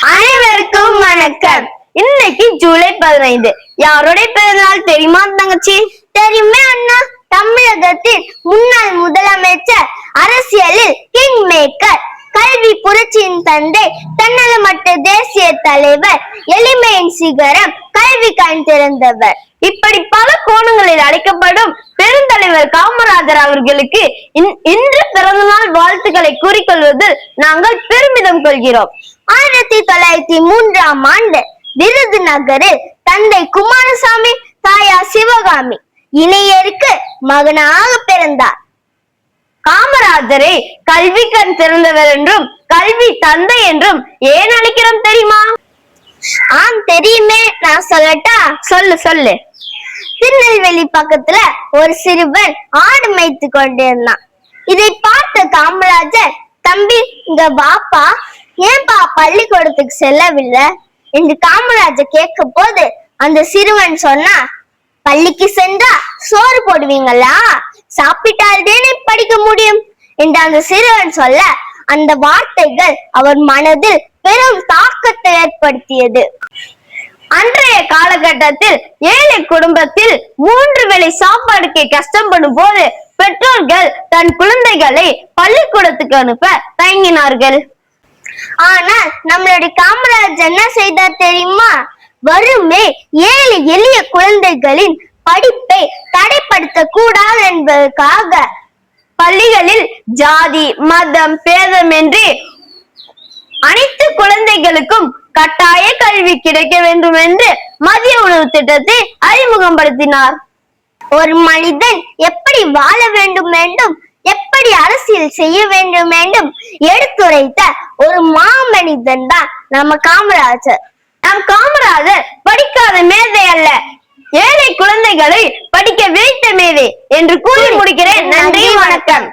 அனைவருக்கும் வணக்கம். இன்னைக்கு ஜூலை 15. யாருடைய பிறந்தநாள் தெரியுமா தங்கச்சி? தெரியுமே அண்ணா. தமிழகத்தின் முன்னாள் முதலமைச்சர், அரசியலில் கிங் மேக்கர், கல்வி புரட்சியின் தந்தை, தன்னலமற்ற தேசிய தலைவர், எளிமையின் சிகரம், கல்வி கண் திறந்தவர், இப்படி பல கோணங்களில் அழைக்கப்படும் பெருந்தலைவர் காமராஜர் அவர்களுக்கு இன்று பிறந்தநாள் வாழ்த்துக்களை கூறிக்கொள்வதில் நாங்கள் பெருமிதம் கொள்கிறோம். 1903ஆம் ஆண்டு விருதுநகரில் தந்தை குமாரசாமி, தாயார் சிவகாமி இணையருக்கு மகனாக பிறந்தார். காமராஜரை கல்வி கண் திறந்தவர் என்றும் கல்வி தந்தை என்றும் ஏன் அழைக்கிறோம் தெரியுமா? தெரியுமே, நான் சொல்லட்டா? சொல்லு. திருநெல்வேலி பக்கத்துல ஒரு சிறுவன் ஆடு மேய்த்து கொண்டிருந்தான். இதை பார்த்த காமராஜர், தம்பி இங்க வாப்பா, ஏன்பா பள்ளிக்கூடத்துக்கு செல்லவில்லை என்று காமராஜர் கேட்க போது அந்த சிறுவன் சொன்னா, பள்ளிக்கு சென்றா சோறு போடுவீங்களா, சாப்பிட்டால்தானே படிக்க முடியும் என்று அந்த சிறுவன் சொல்ல, அந்த வார்த்தைகள் அவர் மனதில் பெரும் தாக்கத்தை ஏற்படுத்தியது. அன்றைய காலகட்டத்தில் ஏழை குடும்பத்தில் 3 வேளை சாப்பாடுக்கு கஷ்டப்படும் போது பெற்றோர்கள் தன் குழந்தைகளை பள்ளிக்கூடத்துக்கு அனுப்ப தயங்கினார்கள். ஆனால் நம்மளுடைய காமராஜர் என்ன செய்தார் தெரியுமா? வறுமை ஏழை எளிய குழந்தைகளின் படிப்பை தடைப்படுத்த கூடாது என்பதற்காக பள்ளிகளில் ஜாதி மதம் பேதமின்றி அனைத்து குழந்தைகளுக்கும் கட்டாய கல்வி கிடைக்க வேண்டும் என்று மதிய உணவு திட்டத்தை அறிமுகப்படுத்தினார். ஒரு மனிதன் எப்படி வாழ வேண்டும் என்றும் எப்படி அரசியல் செய்ய வேண்டும் என்றும் எடுத்துரைத்த ஒரு மாமனிதன் தான் நம்ம காமராஜர். நம் காமராஜர் படிக்காத மேதை அல்ல, ஏழை குழந்தைகளை படிக்க வைத்த மேதை என்று கூறி முடிக்கிறேன். நன்றி, வணக்கம்.